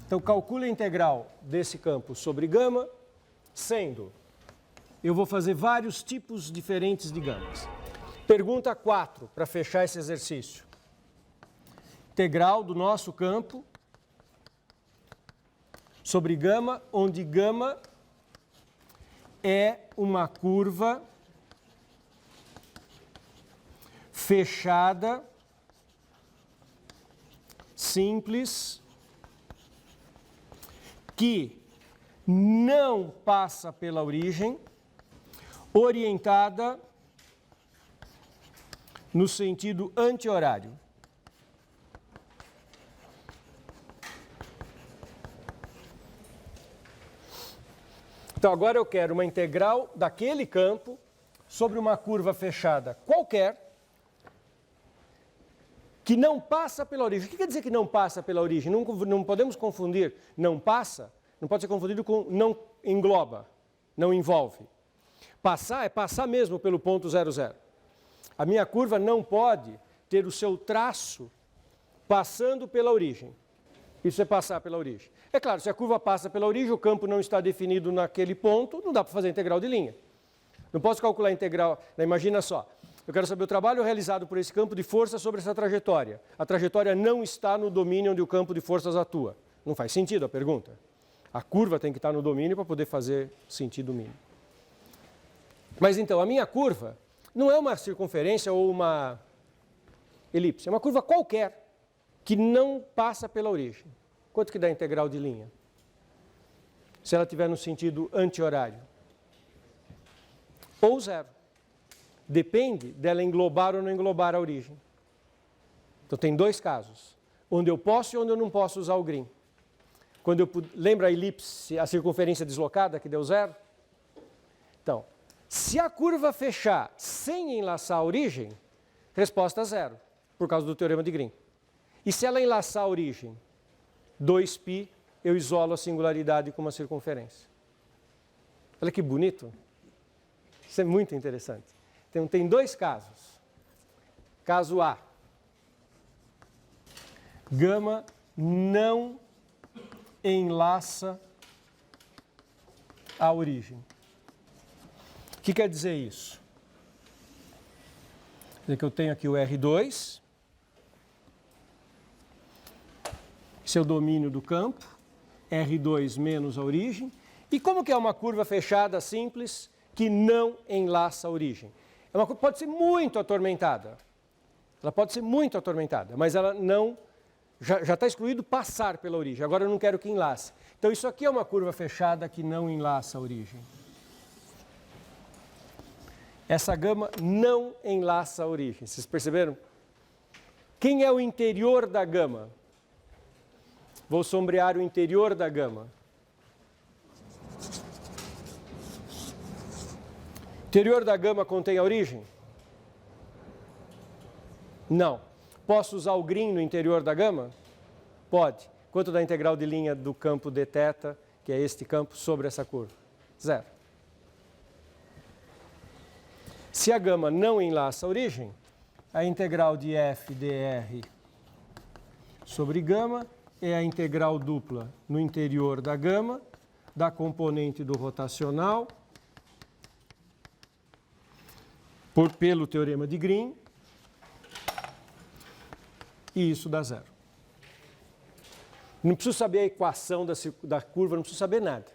Então, calcule a integral desse campo sobre gama, sendo, eu vou fazer vários tipos diferentes de gamas. Pergunta 4, para fechar esse exercício. Integral do nosso campo sobre gama, onde gama é uma curva fechada, simples, que não passa pela origem, orientada no sentido anti-horário. Então, agora eu quero uma integral daquele campo sobre uma curva fechada qualquer que não passa pela origem. O que quer dizer que não passa pela origem? Não podemos confundir não passa, não pode ser confundido com não engloba, não envolve. Passar é passar mesmo pelo ponto 00. A minha curva não pode ter o seu traço passando pela origem. Isso é passar pela origem. É claro, se a curva passa pela origem, o campo não está definido naquele ponto, não dá para fazer integral de linha. Não posso calcular a integral. Imagina só, eu quero saber o trabalho realizado por esse campo de força sobre essa trajetória. A trajetória não está no domínio onde o campo de forças atua. Não faz sentido a pergunta. A curva tem que estar no domínio para poder fazer sentido mínimo. Mas então, a minha curva não é uma circunferência ou uma elipse, é uma curva qualquer que não passa pela origem. Quanto que dá a integral de linha? Se ela estiver no sentido anti-horário. Ou 0. Depende dela englobar ou não englobar a origem. Então tem dois casos, onde eu posso e onde eu não posso usar o green. Quando lembra a elipse, a circunferência deslocada que deu 0? Então, se a curva fechar sem enlaçar a origem, resposta 0, por causa do teorema de Green. E se ela enlaçar a origem, 2π, eu isolo a singularidade com uma circunferência. Olha que bonito. Isso é muito interessante. Então, tem dois casos. Caso A. Gama não enlaça a origem. O que quer dizer isso? Quer dizer que eu tenho aqui o R2, esse é o domínio do campo, R2 menos a origem. E como que é uma curva fechada simples que não enlaça a origem? É uma curva que pode ser muito atormentada. Ela pode ser muito atormentada, mas ela não... Já está excluído passar pela origem. Agora eu não quero que enlace. Então isso aqui é uma curva fechada que não enlaça a origem. Essa gama não enlaça a origem. Vocês perceberam? Quem é o interior da gama? Vou sombrear o interior da gama. O interior da gama contém a origem? Não. Posso usar o green no interior da gama? Pode. Quanto da integral de linha do campo dθ, que é este campo, sobre essa curva? 0. Se a gama não enlaça a origem, a integral de f dr sobre gama é a integral dupla no interior da gama, da componente do rotacional, pelo teorema de Green, e isso dá 0. Não preciso saber a equação da curva, não preciso saber nada.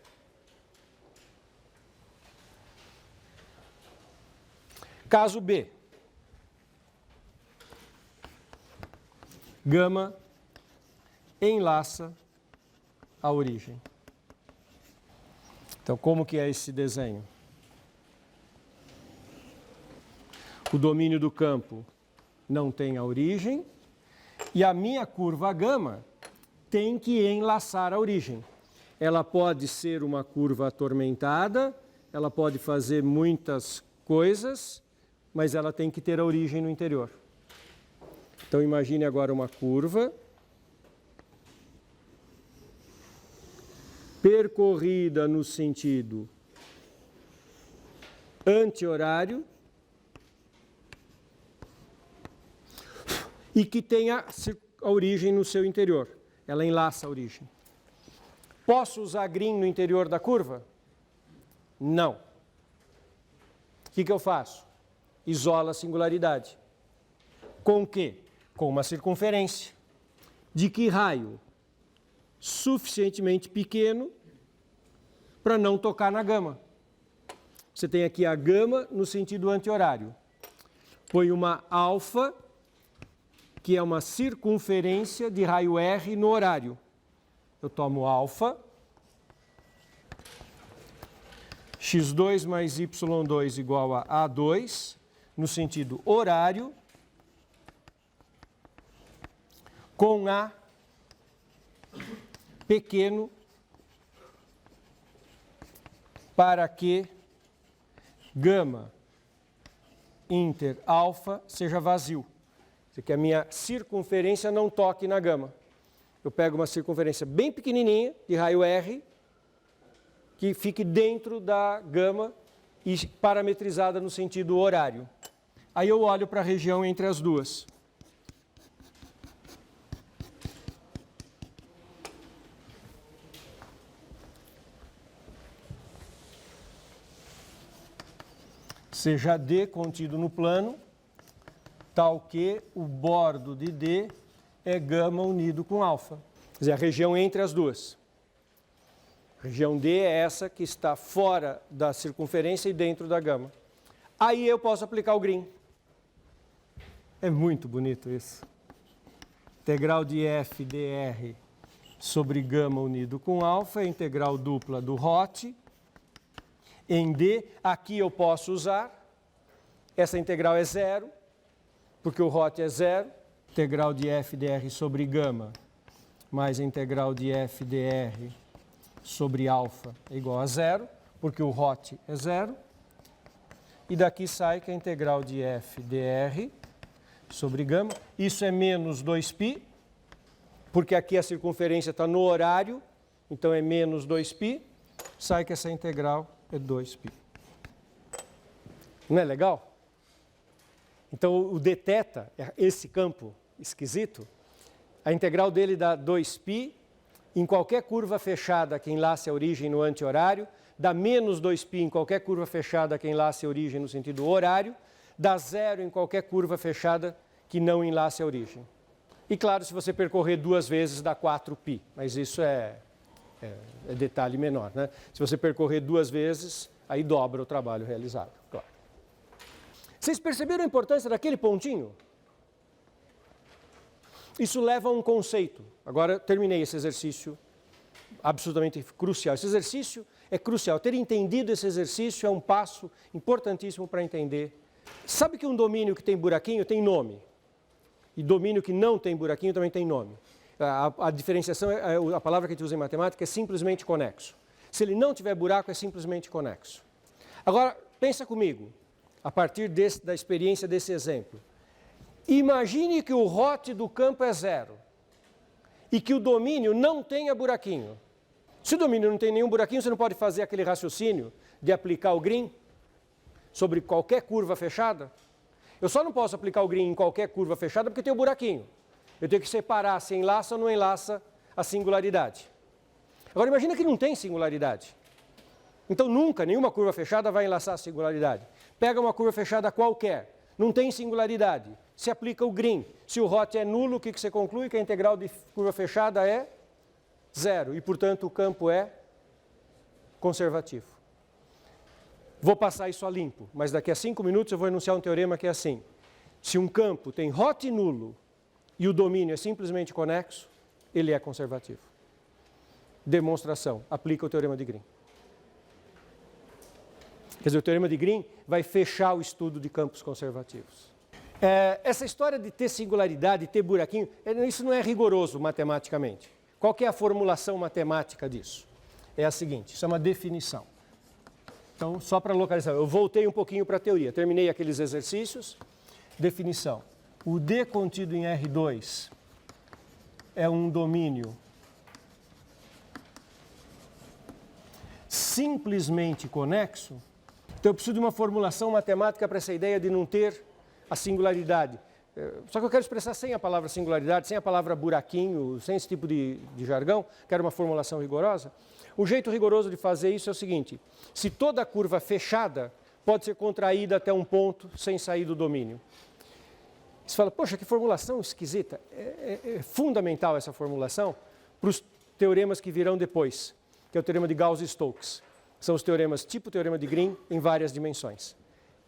Caso B. Gama enlaça a origem. Então, como que é esse desenho? O domínio do campo não tem a origem e a minha curva gama tem que enlaçar a origem. Ela pode ser uma curva atormentada, ela pode fazer muitas coisas, mas ela tem que ter a origem no interior. Então, imagine agora uma curva percorrida no sentido anti-horário e que tenha a origem no seu interior. Ela enlaça a origem. Posso usar green no interior da curva? Não. O que eu faço? Isola a singularidade. Com o quê? Com uma circunferência. De que raio? Suficientemente pequeno para não tocar na gama. Você tem aqui a gama no sentido anti-horário. Põe uma alfa, que é uma circunferência de raio R no horário. Eu tomo alfa, x2 mais y2 igual a A2, no sentido horário, com A pequeno, para que gama inter alfa seja vazio. Quer dizer, que a minha circunferência não toque na gama. Eu pego uma circunferência bem pequenininha, de raio R, que fique dentro da gama e parametrizada no sentido horário. Aí eu olho para a região entre as duas. Seja D contido no plano, tal que o bordo de D é gama unido com alfa. Quer dizer, a região entre as duas. A região D é essa que está fora da circunferência e dentro da gama. Aí eu posso aplicar o green. É muito bonito isso. Integral de f dr sobre gama unido com alfa é integral dupla do Hot. Em D, aqui eu posso usar. Essa integral é zero, porque o Hot é zero. Integral de f dr sobre gama mais a integral de f dr sobre alfa é igual a zero, porque o Hot é zero. E daqui sai que a integral de f dr sobre gama, isso é menos 2π, porque aqui a circunferência está no horário, então é menos 2π, sai que essa integral é 2π. Não é legal? Então o dθ, esse campo esquisito, a integral dele dá 2π, em qualquer curva fechada que enlace a origem no anti-horário, dá menos 2π em qualquer curva fechada que enlace a origem no sentido horário, dá zero em qualquer curva fechada que não enlace a origem. E claro, se você percorrer duas vezes dá 4π, mas isso é detalhe menor, né? Se você percorrer duas vezes, aí dobra o trabalho realizado, claro. Vocês perceberam a importância daquele pontinho? Isso leva a um conceito. Agora terminei esse exercício absolutamente crucial. Esse exercício é crucial. Ter entendido esse exercício é um passo importantíssimo para entender. Sabe que um domínio que tem buraquinho tem nome? E domínio que não tem buraquinho também tem nome. A diferenciação, a palavra que a gente usa em matemática é simplesmente conexo. Se ele não tiver buraco, é simplesmente conexo. Agora, pensa comigo, a partir da experiência desse exemplo. Imagine que o Hot do campo é zero e que o domínio não tenha buraquinho. Se o domínio não tem nenhum buraquinho, você não pode fazer aquele raciocínio de aplicar o green sobre qualquer curva fechada. Eu só não posso aplicar o green em qualquer curva fechada porque tem o buraquinho. Eu tenho que separar se enlaça ou não enlaça a singularidade. Agora imagina que não tem singularidade. Então nunca, nenhuma curva fechada vai enlaçar a singularidade. Pega uma curva fechada qualquer, não tem singularidade, se aplica o green. Se o Hot é nulo, o que você conclui? Que a integral de curva fechada é zero e, portanto, o campo é conservativo. Vou passar isso a limpo, mas daqui a 5 minutos eu vou enunciar um teorema que é assim. Se um campo tem Hot nulo e o domínio é simplesmente conexo, ele é conservativo. Demonstração, aplica o teorema de Green. Quer dizer, o teorema de Green vai fechar o estudo de campos conservativos. Essa história de ter singularidade, ter buraquinho, isso não é rigoroso matematicamente. Qual que é a formulação matemática disso? É a seguinte, isso é uma definição. Então, só para localizar, eu voltei um pouquinho para a teoria, terminei aqueles exercícios. Definição. O D contido em R2 é um domínio simplesmente conexo. Então eu preciso de uma formulação matemática para essa ideia de não ter a singularidade. Só que eu quero expressar sem a palavra singularidade, sem a palavra buraquinho, sem esse tipo de jargão, quero uma formulação rigorosa. O jeito rigoroso de fazer isso é o seguinte: se toda curva fechada pode ser contraída até um ponto sem sair do domínio. Você fala, poxa, que formulação esquisita. É fundamental essa formulação para os teoremas que virão depois, que é o teorema de Gauss-Stokes. São os teoremas tipo teorema de Green em várias dimensões.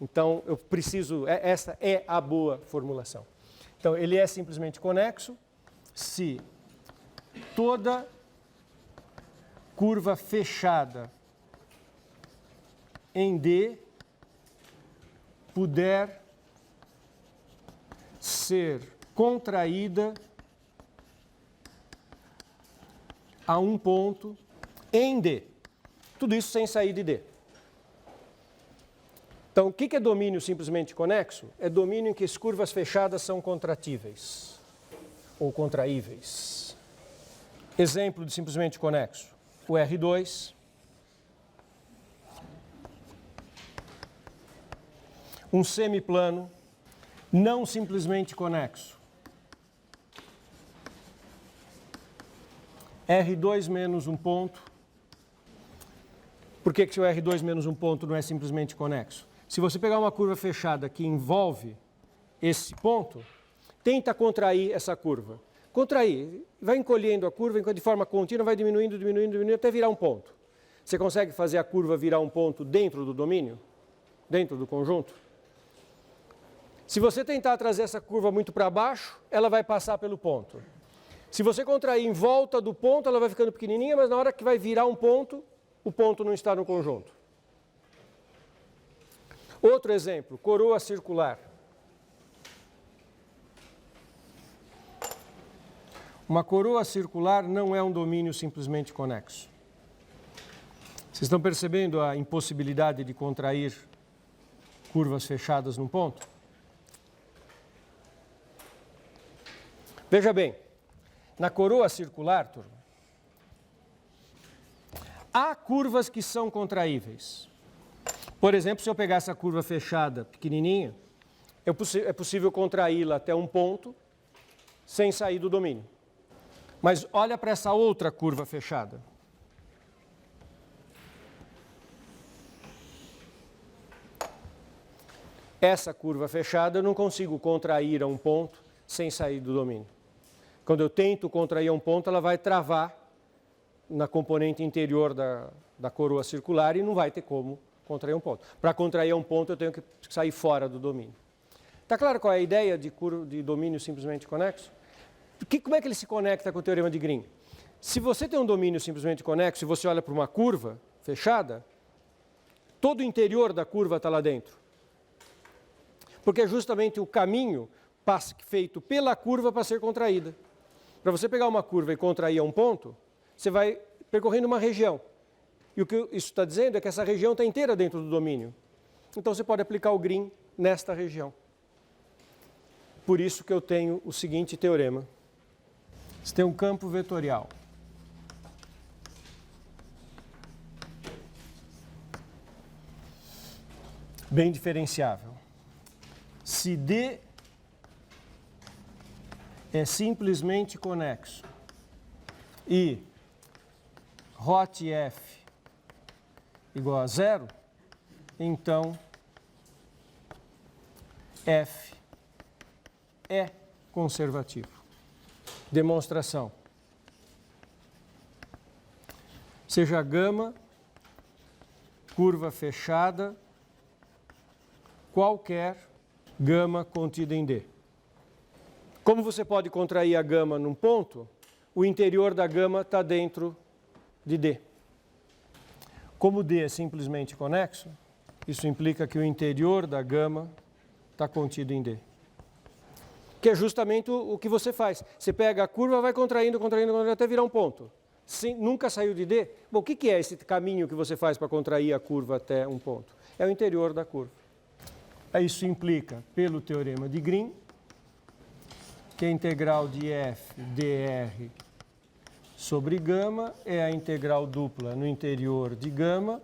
Então, eu preciso, essa é a boa formulação. Então, ele é simplesmente conexo se toda curva fechada em D puder ser contraída a um ponto em D. Tudo isso sem sair de D. Então, o que é domínio simplesmente conexo? É domínio em que as curvas fechadas são contratíveis ou contraíveis. Exemplo de simplesmente conexo: o R2, um semiplano não simplesmente conexo, R2 menos um ponto. Por que o R2 menos um ponto não é simplesmente conexo? Se você pegar uma curva fechada que envolve esse ponto, tenta contrair essa curva. Contrair, vai encolhendo a curva de forma contínua, vai diminuindo, diminuindo, diminuindo, até virar um ponto. Você consegue fazer a curva virar um ponto dentro do domínio? Dentro do conjunto? Se você tentar trazer essa curva muito para baixo, ela vai passar pelo ponto. Se você contrair em volta do ponto, ela vai ficando pequenininha, mas na hora que vai virar um ponto, o ponto não está no conjunto. Outro exemplo, coroa circular. Uma coroa circular não é um domínio simplesmente conexo. Vocês estão percebendo a impossibilidade de contrair curvas fechadas num ponto? Veja bem, na coroa circular, turma, há curvas que são contraíveis. Por exemplo, se eu pegar essa curva fechada pequenininha, é possível contraí-la até um ponto sem sair do domínio. Mas olha para essa outra curva fechada. Essa curva fechada eu não consigo contrair a um ponto sem sair do domínio. Quando eu tento contrair a um ponto, ela vai travar na componente interior da coroa circular e não vai ter como contrair um ponto. Para contrair um ponto, eu tenho que sair fora do domínio. Está claro qual é a ideia de domínio simplesmente conexo? Como é que ele se conecta com o teorema de Green? Se você tem um domínio simplesmente conexo e você olha para uma curva fechada, todo o interior da curva está lá dentro. Porque é justamente o caminho feito pela curva para ser contraída. Para você pegar uma curva e contrair a um ponto, você vai percorrendo uma região. E o que isso está dizendo é que essa região está inteira dentro do domínio. Então você pode aplicar o Green nesta região. Por isso que eu tenho o seguinte teorema. Você tem um campo vetorial. Bem diferenciável. Se D é simplesmente conexo e hot F igual a zero, então F é conservativo. Demonstração. Seja gama, curva fechada, qualquer gama contida em D. Como você pode contrair a gama num ponto, o interior da gama está dentro de D. Como D é simplesmente conexo, isso implica que o interior da gama está contido em D. Que é justamente o que você faz. Você pega a curva, vai contraindo, contraindo, contraindo, até virar um ponto. Nunca saiu de D? Bom, o que é esse caminho que você faz para contrair a curva até um ponto? É o interior da curva. Isso implica, pelo teorema de Green, que a integral de f dr sobre gama é a integral dupla no interior de gama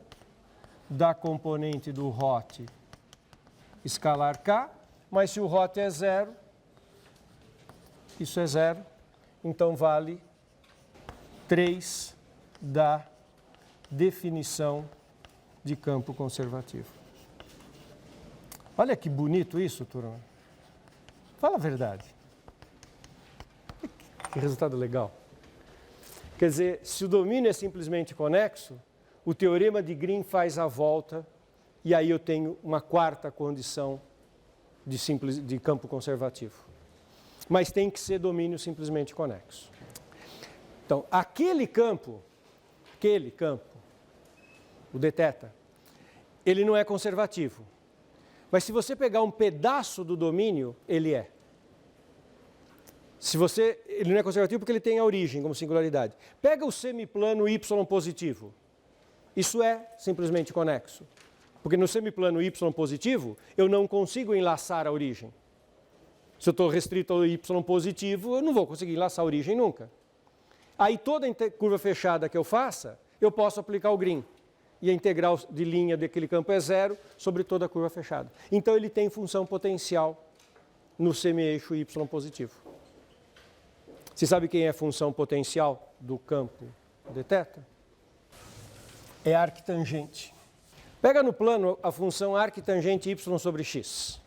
da componente do hot escalar k, mas se o hot é zero, isso é 0, então vale 3 da definição de campo conservativo. Olha que bonito isso, turma. Fala a verdade. Que resultado legal. Quer dizer, se o domínio é simplesmente conexo, o teorema de Green faz a volta e aí eu tenho uma quarta condição de campo conservativo. Mas tem que ser domínio simplesmente conexo. Então, aquele campo, o dθ, ele não é conservativo. Mas se você pegar um pedaço do domínio, ele é. Ele não é conservativo porque ele tem a origem como singularidade. Pega o semiplano y positivo. Isso é simplesmente conexo. Porque no semiplano y positivo, eu não consigo enlaçar a origem. Se eu estou restrito ao y positivo, eu não vou conseguir enlaçar a origem nunca. Aí toda curva fechada que eu faça, eu posso aplicar o Green. E a integral de linha daquele campo é 0 sobre toda a curva fechada. Então ele tem função potencial no semi-eixo y positivo. Você sabe quem é a função potencial do campo dθ? É arctangente. Pega no plano a função arctangente y sobre x.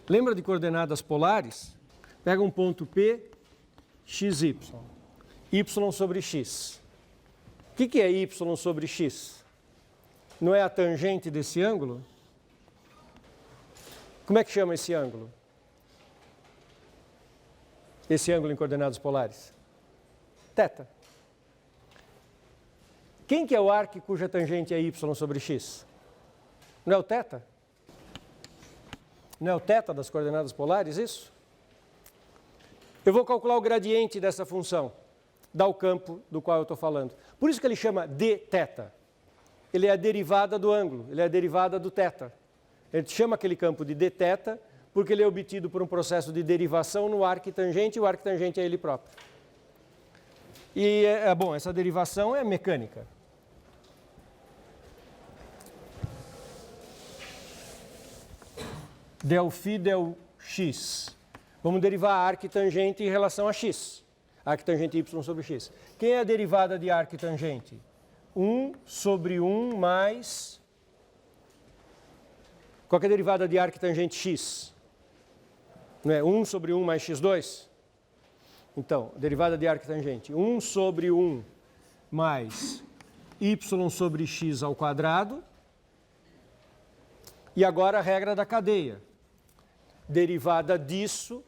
Lembra de coordenadas polares? Pega um ponto P, xy, y sobre x. O que é y sobre x? Não é a tangente desse ângulo? Como é que chama esse ângulo? Esse ângulo em coordenadas polares? Θ. Quem que é o arco cuja tangente é y sobre x? Não é o θ? Não é o θ das coordenadas polares, isso? Eu vou calcular o gradiente dessa função, dá o campo do qual eu estou falando. Por isso que ele chama dθ. Ele é a derivada do ângulo, ele é a derivada do θ. Ele chama aquele campo de dθ porque ele é obtido por um processo de derivação no arctangente e o arctangente é ele próprio. E, bom, essa derivação é mecânica. Del φ del x. Vamos derivar a arctangente em relação a x. Arctangente y sobre x. Quem é a derivada de arctangente? 1 sobre 1 mais... Qual é a derivada de arctangente x? Não é 1 sobre 1 mais x2? Então, derivada de arctangente. 1 sobre 1 mais y sobre x ao quadrado. E agora a regra da cadeia. Derivada disso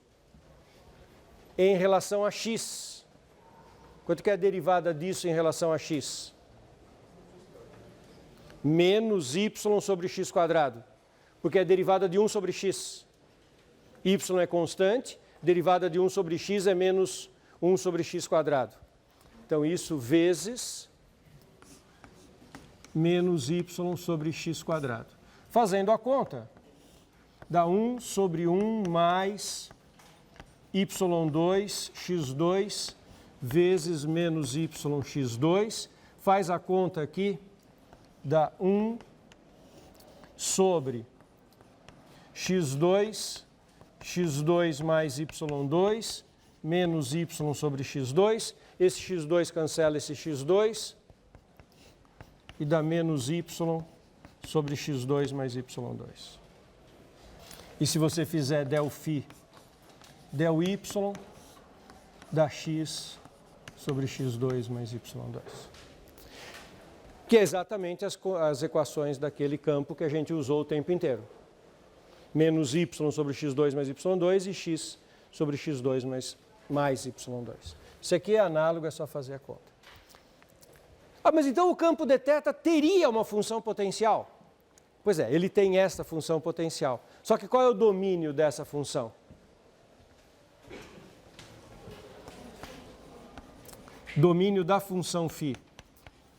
em relação a x. Quanto que é a derivada disso em relação a x? Menos y sobre x quadrado. Porque é a derivada de 1 sobre x. Y é constante, derivada de 1 sobre x é menos 1 sobre x quadrado. Então, isso vezes menos y sobre x quadrado. Fazendo a conta, dá 1 sobre 1 mais y2 x2 vezes menos yx2. Faz a conta aqui, dá 1 sobre x2 mais y2 menos y sobre x2. Esse x2 cancela esse x2 e dá menos y sobre x2 mais y2. E se você fizer del φ del y, dá x sobre x2 mais y2. Que é exatamente as equações daquele campo que a gente usou o tempo inteiro. Menos y sobre x2 mais y2 e x sobre x2 mais y2. Isso aqui é análogo, é só fazer a conta. Mas então o campo dθ teria uma função potencial? Pois é, ele tem essa função potencial. Só que qual é o domínio dessa função? Domínio da função φ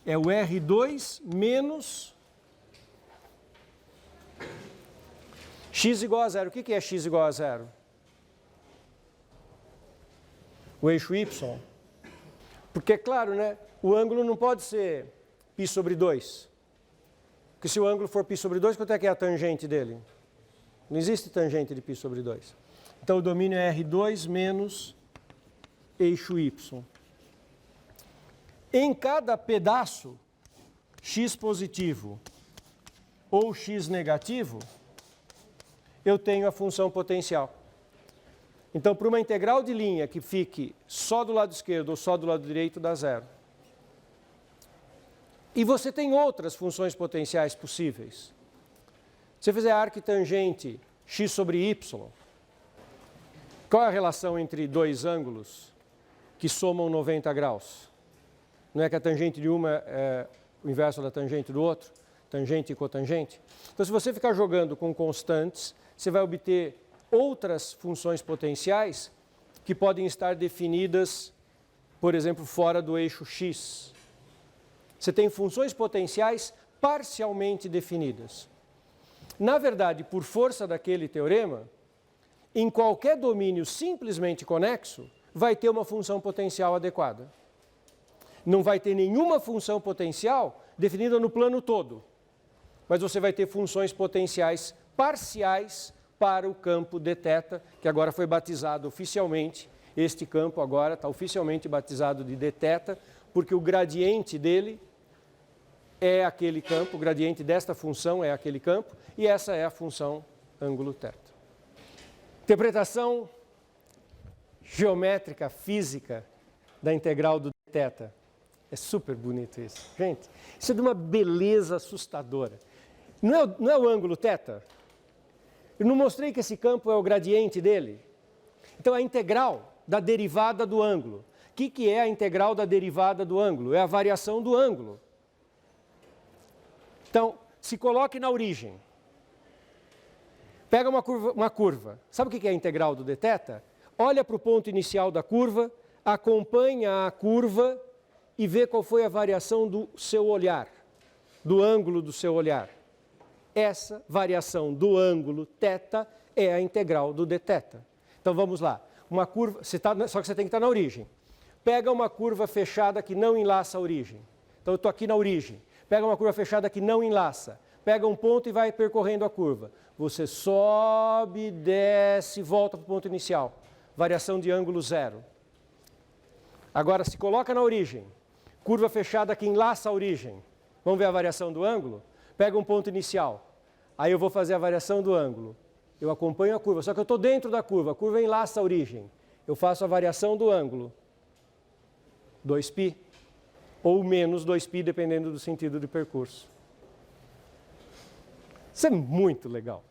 é o R2 menos x igual a zero. O que é x igual a zero? O eixo y. Porque, claro, né, o ângulo não pode ser π sobre 2. Porque se o ângulo for π sobre 2, quanto é que é a tangente dele? Não existe tangente de π sobre 2. Então, o domínio é R2 menos eixo Y. Em cada pedaço, x positivo ou x negativo, eu tenho a função potencial. Então, para uma integral de linha que fique só do lado esquerdo ou só do lado direito, dá zero. E você tem outras funções potenciais possíveis. Se você fizer arquitangente x sobre y, qual é a relação entre dois ângulos que somam 90 graus? Não é que a tangente de uma é o inverso da tangente do outro? Tangente e cotangente? Então, se você ficar jogando com constantes, você vai obter outras funções potenciais que podem estar definidas, por exemplo, fora do eixo x. Você tem funções potenciais parcialmente definidas. Na verdade, por força daquele teorema, em qualquer domínio simplesmente conexo, vai ter uma função potencial adequada. Não vai ter nenhuma função potencial definida no plano todo, mas você vai ter funções potenciais parciais para o campo dθ, que agora foi batizado oficialmente. Este campo agora está oficialmente batizado de dθ, porque o gradiente dele é aquele campo, o gradiente desta função é aquele campo, e essa é a função ângulo θ. Interpretação geométrica, física da integral do dθ. É super bonito isso. Gente, isso é de uma beleza assustadora. Não é o ângulo θ? Eu não mostrei que esse campo é o gradiente dele? Então, a integral da derivada do ângulo. O que é a integral da derivada do ângulo? É a variação do ângulo. Então, se coloque na origem. Pega uma curva. Sabe o que é a integral do dθ? Olha para o ponto inicial da curva, acompanha a curva e vê qual foi a variação do seu olhar, do ângulo do seu olhar. Essa variação do ângulo θ é a integral do dθ. Então vamos lá. Uma curva, só que você tem que estar na origem. Pega uma curva fechada que não enlaça a origem. Então eu estou aqui na origem. Pega uma curva fechada que não enlaça. Pega um ponto e vai percorrendo a curva. Você sobe, desce, volta para o ponto inicial. Variação de ângulo zero. Agora se coloca na origem. Curva fechada que enlaça a origem. Vamos ver a variação do ângulo? Pega um ponto inicial. Aí eu vou fazer a variação do ângulo. Eu acompanho a curva, só que eu estou dentro da curva. A curva enlaça a origem. Eu faço a variação do ângulo. 2π. Ou menos 2π, dependendo do sentido de percurso. Isso é muito legal.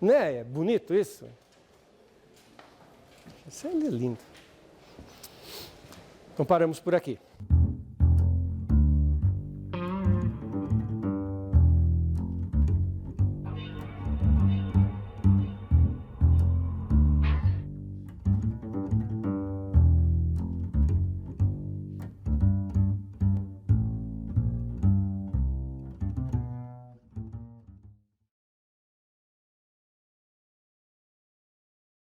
Né? É bonito isso? Isso é lindo. Então paramos por aqui.